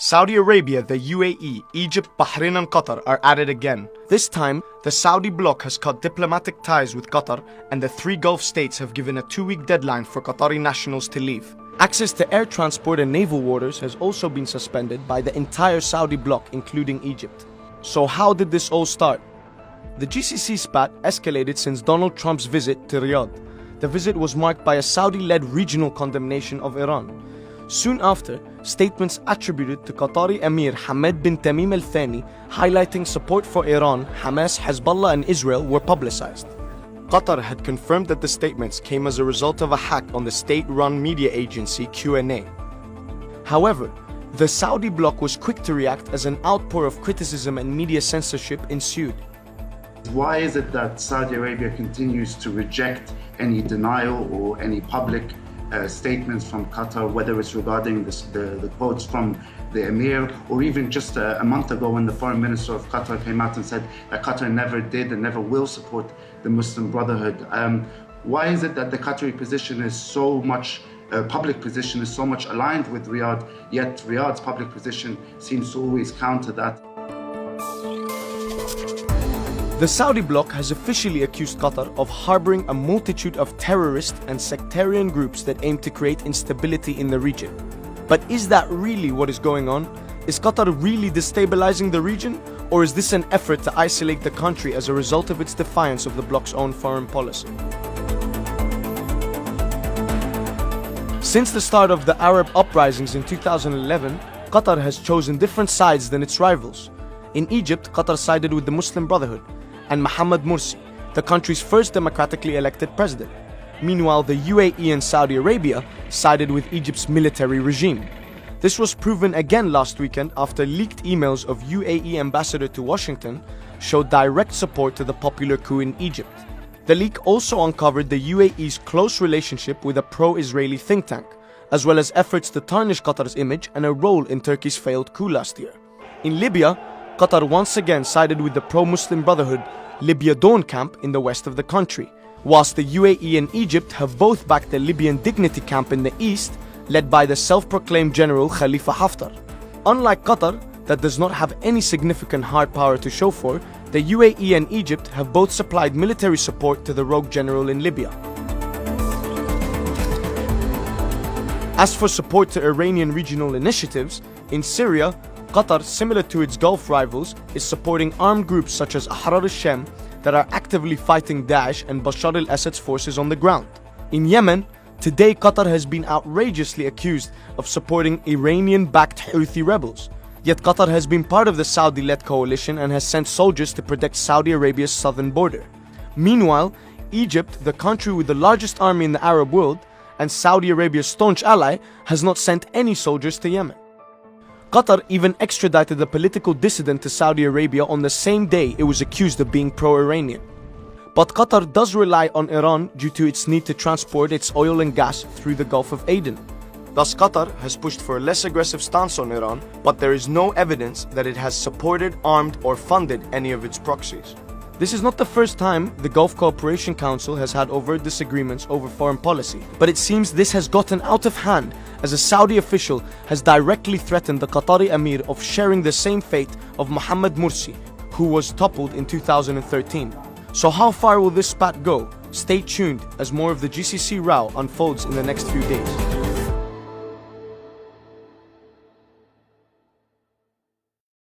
Saudi Arabia, the UAE, Egypt, Bahrain and Qatar are at it again. This time, the Saudi bloc has cut diplomatic ties with Qatar, and the three Gulf states have given a 2-week deadline for Qatari nationals to leave. Access to air transport and naval waters has also been suspended by the entire Saudi bloc, including Egypt. So how did this all start? The GCC spat escalated since Donald Trump's visit to Riyadh. The visit was marked by a Saudi-led regional condemnation of Iran. Soon after, statements attributed to Qatari Emir Hamad bin Tamim Al Thani highlighting support for Iran, Hamas, Hezbollah and Israel were publicized. Qatar had confirmed that the statements came as a result of a hack on the state-run media agency QNA. However, the Saudi bloc was quick to react as an outpour of criticism and media censorship ensued. Why is it that Saudi Arabia continues to reject any denial or any public statements from Qatar, whether it's regarding the quotes from the Emir, or even just a month ago when the foreign minister of Qatar came out and said that Qatar never did and never will support the Muslim Brotherhood? Why is it that the Qatari position is so much, public position is so much aligned with Riyadh, yet Riyadh's public position seems to always counter that? The Saudi bloc has officially accused Qatar of harboring a multitude of terrorist and sectarian groups that aim to create instability in the region. But is that really what is going on? Is Qatar really destabilizing the region? Or is this an effort to isolate the country as a result of its defiance of the bloc's own foreign policy? Since the start of the Arab uprisings in 2011, Qatar has chosen different sides than its rivals. In Egypt, Qatar sided with the Muslim Brotherhood and Mohammed Morsi, the country's first democratically elected president. Meanwhile, the UAE and Saudi Arabia sided with Egypt's military regime. This was proven again last weekend after leaked emails of UAE ambassador to Washington showed direct support to the popular coup in Egypt. The leak also uncovered the UAE's close relationship with a pro-Israeli think tank, as well as efforts to tarnish Qatar's image and a role in Turkey's failed coup last year. In Libya, Qatar once again sided with the pro-Muslim Brotherhood Libya Dawn camp in the west of the country, whilst the UAE and Egypt have both backed the Libyan Dignity camp in the east, led by the self-proclaimed general Khalifa Haftar. Unlike Qatar, that does not have any significant hard power to show for, the UAE and Egypt have both supplied military support to the rogue general in Libya. As for support to Iranian regional initiatives, in Syria, Qatar, similar to its Gulf rivals, is supporting armed groups such as Ahrar al-Shem that are actively fighting Daesh and Bashar al-Assad's forces on the ground. In Yemen, today Qatar has been outrageously accused of supporting Iranian-backed Houthi rebels. Yet Qatar has been part of the Saudi-led coalition and has sent soldiers to protect Saudi Arabia's southern border. Meanwhile, Egypt, the country with the largest army in the Arab world, and Saudi Arabia's staunch ally, has not sent any soldiers to Yemen. Qatar even extradited the political dissident to Saudi Arabia on the same day it was accused of being pro-Iranian. But Qatar does rely on Iran due to its need to transport its oil and gas through the Gulf of Aden. Thus, Qatar has pushed for a less aggressive stance on Iran, but there is no evidence that it has supported, armed, or funded any of its proxies. This is not the first time the Gulf Cooperation Council has had overt disagreements over foreign policy, but it seems this has gotten out of hand as a Saudi official has directly threatened the Qatari Emir of sharing the same fate of Mohammed Morsi, who was toppled in 2013. So how far will this spat go? Stay tuned as more of the GCC row unfolds in the next few days.